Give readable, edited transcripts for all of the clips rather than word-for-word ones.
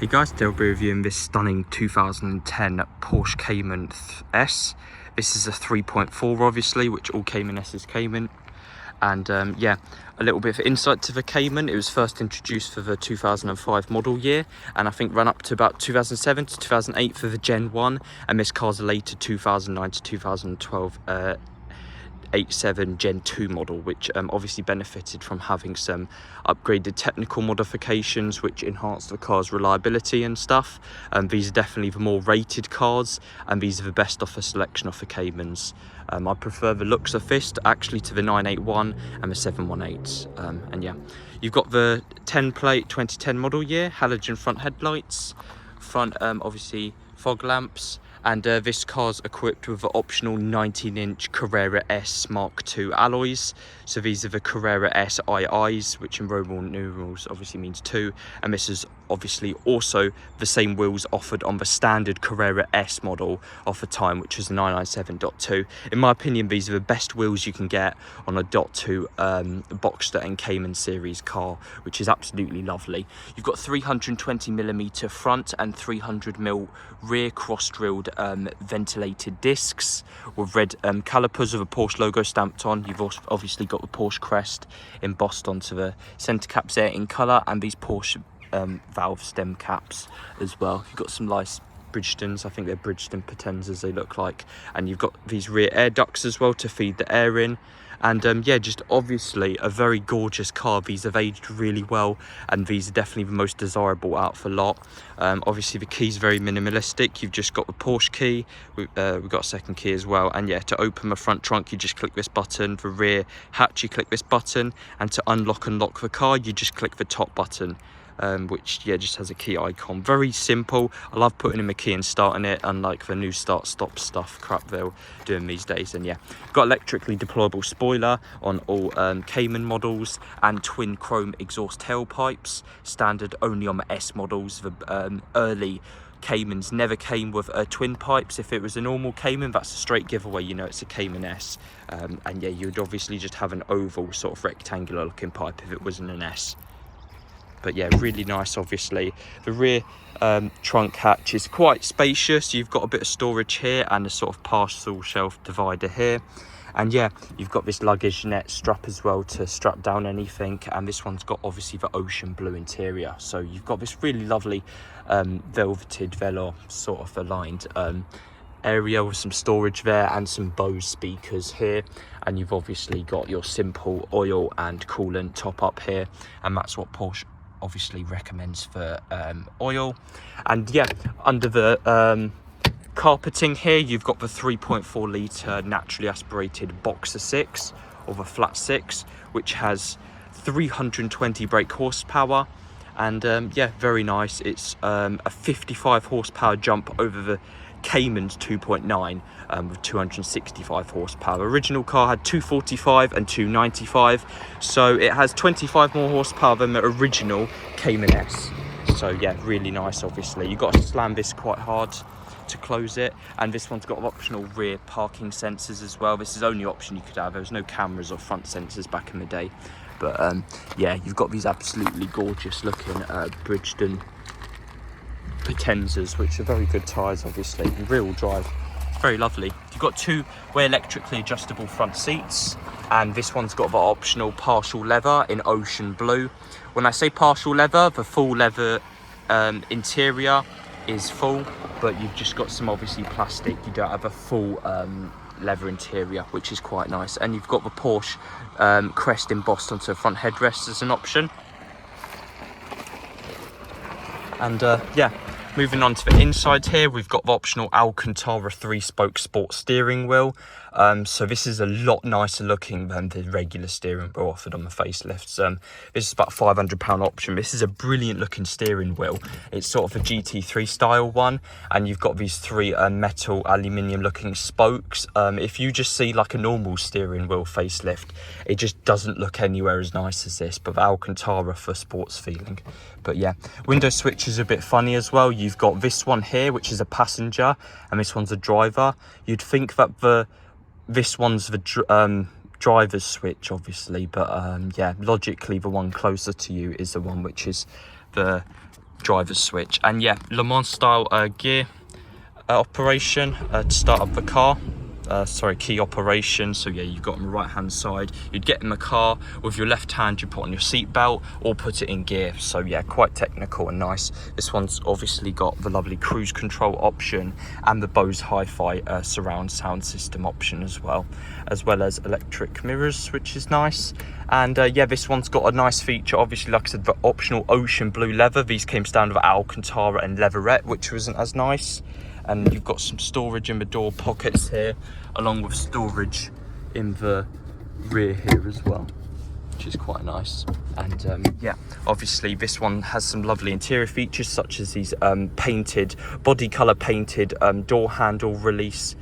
Hey guys, today I'll be reviewing this stunning 2010 Porsche Cayman S. This is a 3.4 obviously, which all Cayman S's came in. And yeah, a little bit of insight to the Cayman. It was first introduced for the 2005 model year, and I think ran up to about 2007 to 2008 for the Gen 1, and this car's a later 2009 to 2012 87 Gen 2 model, which obviously benefited from having some upgraded technical modifications which enhanced the car's reliability and stuff. These are definitely the more rated cars, and these are the best off a selection of the Caymans. I prefer the looks of this actually to the 981 and the 718. And yeah, you've got the 10 plate 2010 model year, halogen front headlights, front obviously fog lamps, and this car's equipped with the optional 19-inch Carrera S Mark II alloys. So these are the Carrera S IIs, which in Roman numerals obviously means 2, and this is obviously also the same wheels offered on the standard Carrera S model of the time, which was the 997.2. In my opinion, these are the best wheels you can get on a .2 Boxster and Cayman series car, which is absolutely lovely. You've got 320mm front and 300mm rear cross-drilled ventilated discs with red calipers with a Porsche logo stamped on. You've also obviously got the Porsche crest embossed onto the centre caps there in colour, and these Porsche valve stem caps as well. You've got some nice Bridgestones, I think they're Bridgestone Potenzas they look like, and you've got these rear air ducts as well to feed the air in. And yeah, just obviously a very gorgeous car. These have aged really well, and these are definitely the most desirable out of the lot. Obviously the key's very minimalistic. You've just got the Porsche key, we've got a second key as well, and yeah, to open the front trunk you just click this button, the rear hatch you click this button, and to unlock and lock the car you just click the top button. Which yeah, just has a key icon. Very simple. I love putting in the key and starting it, unlike the new start stop stuff crap they're doing these days. And yeah, got electrically deployable spoiler on all Cayman models, and twin chrome exhaust tailpipes, standard only on the S models. The early Caymans never came with twin pipes. If it was a normal Cayman, that's a straight giveaway, you know it's a Cayman S. And yeah, you'd obviously just have an oval sort of rectangular looking pipe if it wasn't an S. But yeah, really nice. Obviously the rear trunk hatch is quite spacious. You've got a bit of storage here and a sort of parcel shelf divider here, and yeah, you've got this luggage net strap as well to strap down anything, and this one's got obviously the ocean blue interior, so you've got this really lovely velveted velour sort of aligned area with some storage there and some Bose speakers here, and you've obviously got your simple oil and coolant top up here, and that's what Porsche obviously recommends for oil. And yeah, under the carpeting here you've got the 3.4 litre naturally aspirated Boxer 6 or the flat 6, which has 320 brake horsepower, and yeah, very nice. It's a 55 horsepower jump over the Cayman's 2.9 with 265 horsepower. Original car had 245 and 295, so it has 25 more horsepower than the original Cayman S. So yeah, really nice. Obviously you've got to slam this quite hard to close it, and this one's got optional rear parking sensors as well. This is the only option you could have. There was no cameras or front sensors back in the day, but yeah, you've got these absolutely gorgeous looking Bridgestone Potenzas, which are very good tyres obviously, and rear-wheel drive. It's very lovely. You've got two-way electrically adjustable front seats, and this one's got the optional partial leather in ocean blue. When I say partial leather, the full leather interior is full, but you've just got some obviously plastic. You don't have a full leather interior, which is quite nice. And you've got the Porsche crest embossed onto the front headrest as an option. And yeah, moving on to the inside here, we've got the optional Alcantara 3-spoke sport steering wheel. So this is a lot nicer looking than the regular steering wheel offered on the facelifts. This is about a £500 option. This is a brilliant looking steering wheel. It's sort of a GT3 style one, and you've got these 3 metal aluminium looking spokes. If you just see like a normal steering wheel facelift, it just doesn't look anywhere as nice as this, but the Alcantara for sports feeling. But yeah, window switch is a bit funny as well. You've got this one here, which is a passenger, and this one's a driver. You'd think that this one's the driver's switch obviously, but yeah, logically the one closer to you is the one which is the driver's switch. And yeah, Le Mans style gear operation to start up the car. Key operation. So yeah, you've got on the right hand side, you'd get in the car with your left hand, you put on your seat belt or put it in gear. So yeah, quite technical and nice. This one's obviously got the lovely cruise control option and the Bose hi-fi surround sound system option as well as electric mirrors, which is nice. And yeah, this one's got a nice feature, obviously, like I said, the optional ocean blue leather. These came standard with Alcantara and leatherette, which wasn't as nice. And you've got some storage in the door pockets here, along with storage in the rear here as well, which is quite nice. And yeah, obviously this one has some lovely interior features, such as these painted, body colour painted door handle release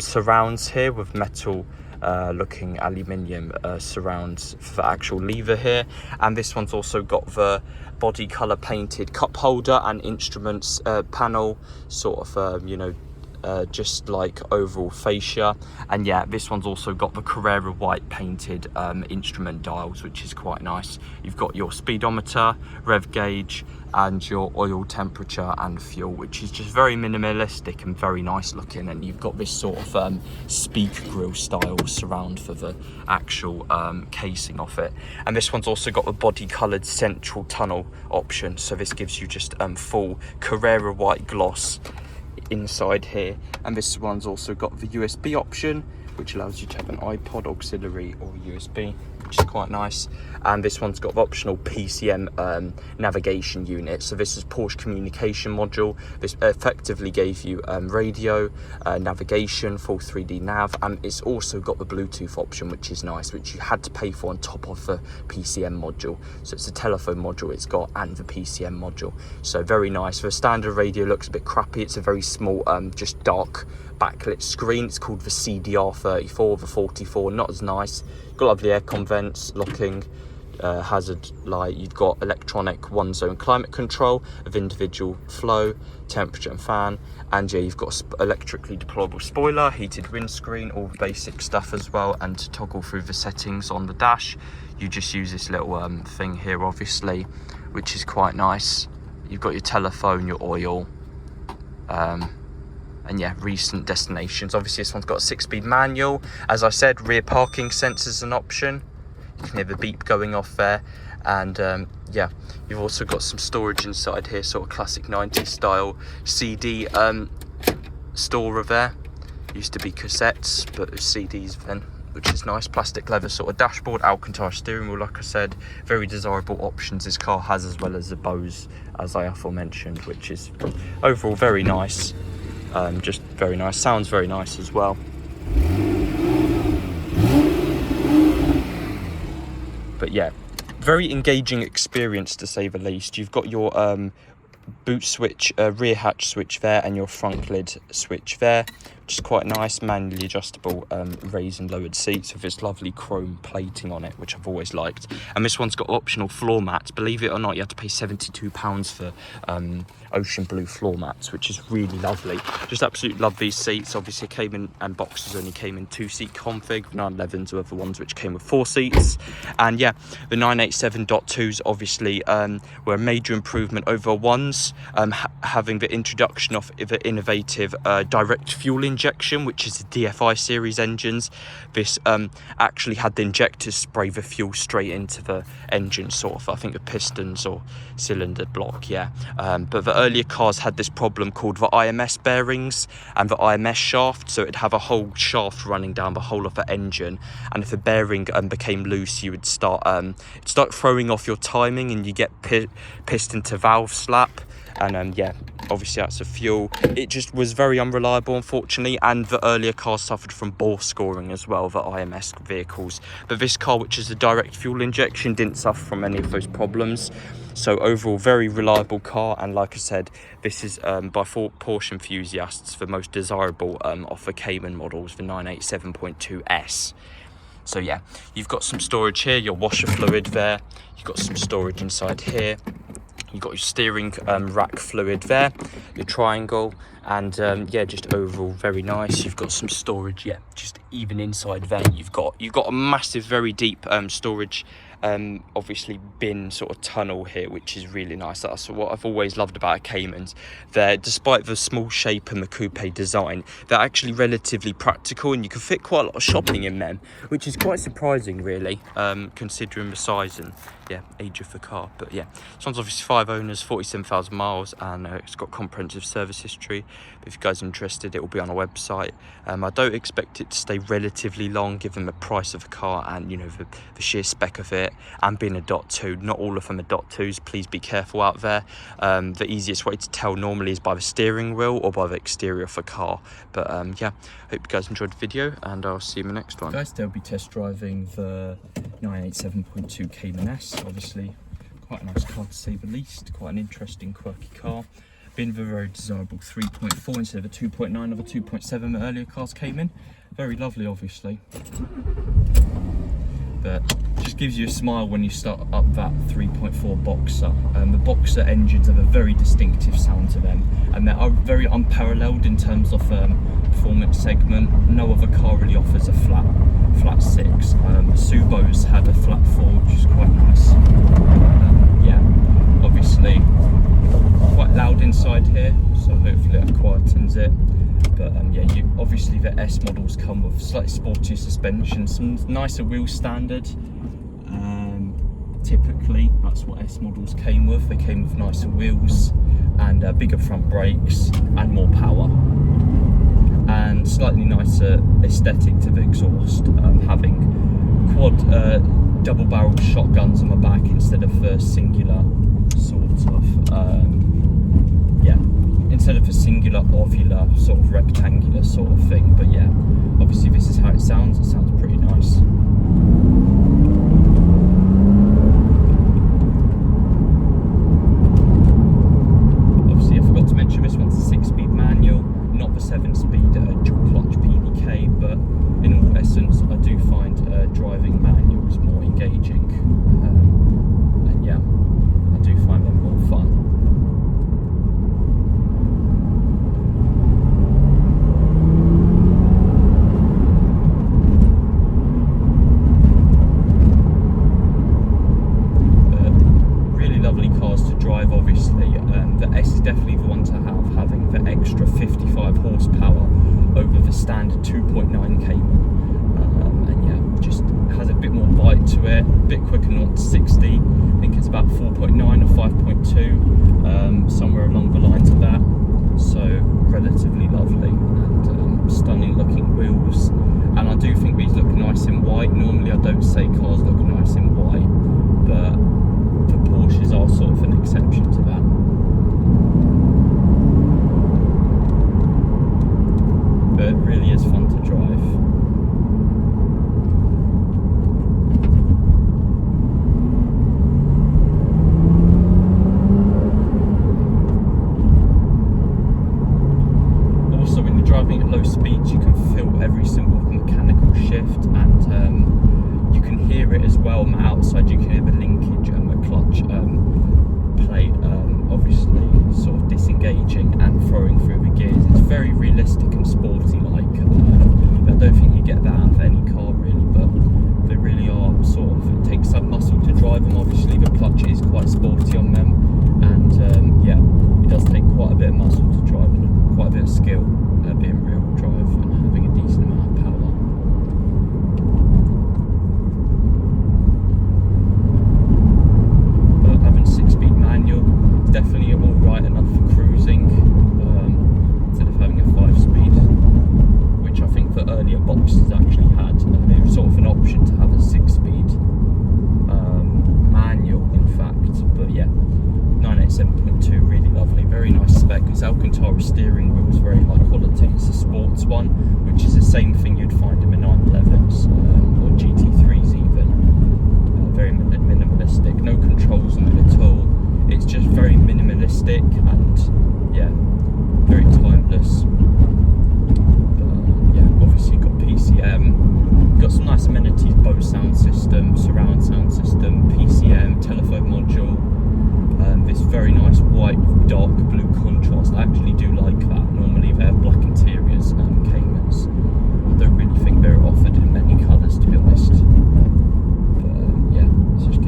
surrounds here with metal looking aluminium surrounds for the actual lever here. And this one's also got the body colour painted cup holder and instruments panel, sort of just like overall fascia. And yeah, this one's also got the Carrera white painted instrument dials, which is quite nice. You've got your speedometer, rev gauge, and your oil temperature and fuel, which is just very minimalistic and very nice looking. And you've got this sort of speaker grill style surround for the actual casing of it. And this one's also got the body coloured central tunnel option, so this gives you just full Carrera white gloss inside here. And this one's also got the USB option, which allows you to have an iPod auxiliary or USB, which is quite nice. And this one's got the optional PCM navigation unit. So this is Porsche communication module. This effectively gave you radio, navigation, full 3D nav, and it's also got the Bluetooth option, which is nice, which you had to pay for on top of the PCM module. So it's a telephone module it's got and the PCM module. So very nice. The standard radio looks a bit crappy. It's a very small, just dark backlit screen. It's called the CDR34, the 44, not as nice. Got lovely aircon vents, locking, hazard light. You've got electronic one zone climate control of individual flow, temperature and fan. And yeah, you've got electrically deployable spoiler, heated windscreen, all the basic stuff as well. And to toggle through the settings on the dash, you just use this little thing here, obviously, which is quite nice. You've got your telephone, your oil, and yeah, recent destinations. Obviously this one's got a 6-speed manual. As I said, rear parking sensors an option. You can hear the beep going off there. And yeah, you've also got some storage inside here, sort of classic 90s style CD storer there. Used to be cassettes, but CDs then, which is nice. Plastic leather sort of dashboard, Alcantara steering wheel, like I said. Very desirable options this car has, as well as the Bose, as I aforementioned, which is overall very nice. Just very nice, sounds very nice as well. But yeah, very engaging experience to say the least. You've got your boot switch, rear hatch switch there, and your front lid switch there, which is quite nice. Manually adjustable raised and lowered seats with this lovely chrome plating on it, which I've always liked. And this one's got optional floor mats. Believe it or not, you had to pay £72 for ocean blue floor mats, which is really lovely. Just absolutely love these seats. Obviously Cayman and boxes only came in 2-seat config. 911s were the ones which came with 4 seats. And yeah, the 987.2s obviously were a major improvement over ones, having the introduction of the innovative direct fuel injection, which is the DFI series engines. This actually had the injectors spray the fuel straight into the engine, sort of, I think the pistons or cylinder block, yeah. But the earlier cars had this problem called the IMS bearings and the IMS shaft, so it'd have a whole shaft running down the whole of the engine, and if the bearing became loose, you would start throwing off your timing and you get piston to valve slap. And yeah, obviously that's a fuel. It just was very unreliable, unfortunately, and the earlier cars suffered from bore scoring as well, the IMS vehicles. But this car, which is a direct fuel injection, didn't suffer from any of those problems. So overall, very reliable car. And like I said, this is by Porsche enthusiasts the most desirable of the Cayman models, the 987.2S. So yeah, you've got some storage here, your washer fluid there. You've got some storage inside here. You've got your steering rack fluid there, your triangle, and yeah, just overall very nice. You've got some storage, yeah, just even inside there. You've got a massive, very deep storage obviously bin sort of tunnel here, which is really nice. That's what I've always loved about Caymans. They're, despite the small shape and the coupe design, they're actually relatively practical, and you can fit quite a lot of shopping in them, which is quite surprising really, considering the size and age of the car. But yeah, this one's obviously 5 owners, 47,000 miles, and it's got comprehensive service history. But if you guys are interested, it will be on our website. I don't expect it to stay relatively long given the price of the car and, you know, the sheer spec of it, and being a .2. Not all of them are .2s, please be careful out there. The easiest way to tell normally is by the steering wheel or by the exterior of the car. But yeah, hope you guys enjoyed the video, and I'll see you in the next one. Guys, they'll be test driving the 987.2 Cayman S. Obviously quite a nice car to say the least, quite an interesting quirky car. Been the very desirable 3.4 instead of a 2.9 of a 2.7 that earlier cars came in. Very lovely obviously, but just gives you a smile when you start up that 3.4 Boxer. The Boxer engines have a very distinctive sound to them, and they are very unparalleled in terms of performance segment. No other car really offers a flat 6. Subo's had a flat 4, which is quite nice. Yeah, obviously quite loud inside here, so hopefully that quietens it. But yeah, obviously the S models come with slightly sportier suspension, some nicer wheel standard. Typically that's what S models came with. They came with nicer wheels and bigger front brakes and more power, and slightly nicer aesthetic to the exhaust, having quad double barrel shotguns on the back instead of the singular sort of instead of a singular ovular sort of rectangular sort of thing. But yeah, obviously this is how it sounds. It sounds pretty nice. Obviously I forgot to mention this one's a 6-speed manual, not the 7-speed dual clutch PDK, but in all essence I do find driving manuals more engaging, and yeah, I do find them more fun. Obviously, the S is definitely the one to have, having the extra 55 horsepower over the standard 2.9 Cayman, and yeah, just has a bit more bite to it, a bit quicker, 0 to 60. I think it's about 4.9 or 5.2, somewhere along the lines of that. So relatively lovely, and stunning looking wheels. And I do think these look nice in white. Normally I don't say cars look nice in white, but the Porsches are sort of an exception to that. But it really is fun to drive. Also, when you're driving at low speeds, you can feel every single mechanical shift, and you can hear it as well on the outside. You can hear the linkage and the clutch plate, obviously sort of disengaging and throwing through the gears. It's very realistic and sporty like. I don't think you get that out of any car really, but they really are sort of, it takes some muscle to drive them. Obviously the clutch is quite sporty on them, and yeah, it does take quite a bit of muscle to drive and quite a bit of skill being rear wheel drive and having a decent amount of power. Definitely alright enough for cruising, instead of having a 5-speed, which I think the earlier Boxers actually had. It was sort of an option to have a 6-speed manual, in fact. But yeah, 987.2, really lovely, very nice spec. This Alcantara steering wheel is very high quality. It's a sports one, which is the same thing you'd find in the 911s or GT3s even. Very minimalistic, no controls on it at all. It's just very minimalistic and yeah, very timeless. Yeah, obviously got PCM, got some nice amenities, Bose sound system, surround sound system, PCM, telephone module, this very nice white dark blue contrast. I actually do like that. Normally they have black interiors and Caymans. I don't really think they're offered in many colours, to be honest. But yeah, it's just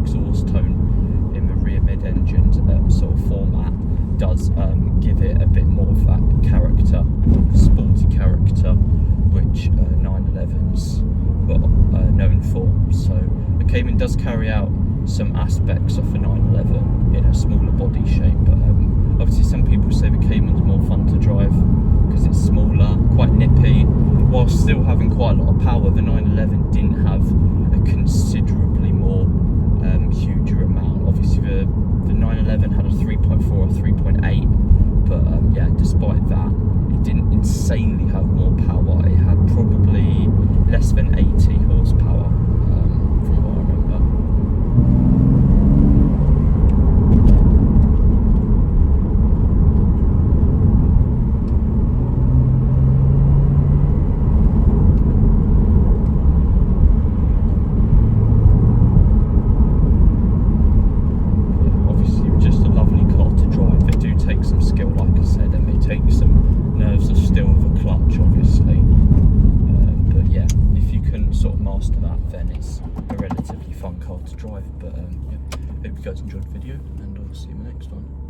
exhaust tone in the rear mid-engine sort of format does give it a bit more of that character, sporty character, which 911s were known for. So the Cayman does carry out some aspects of a 911 in a smaller body shape, but obviously some people say the Cayman's more fun to drive because it's smaller, quite nippy, while still having quite a lot of power. The 911 didn't have a considerably more huger amount. Obviously the 911 had a 3.4 or 3.8, but yeah, despite that, it didn't insanely have more power. It had probably less than 80 horsepower from what I remember. Take some nerves of steel with a clutch, obviously, but yeah, if you can sort of master that, then it's a relatively fun car to drive. But yeah, hope you guys enjoyed the video, and I'll see you in the next one.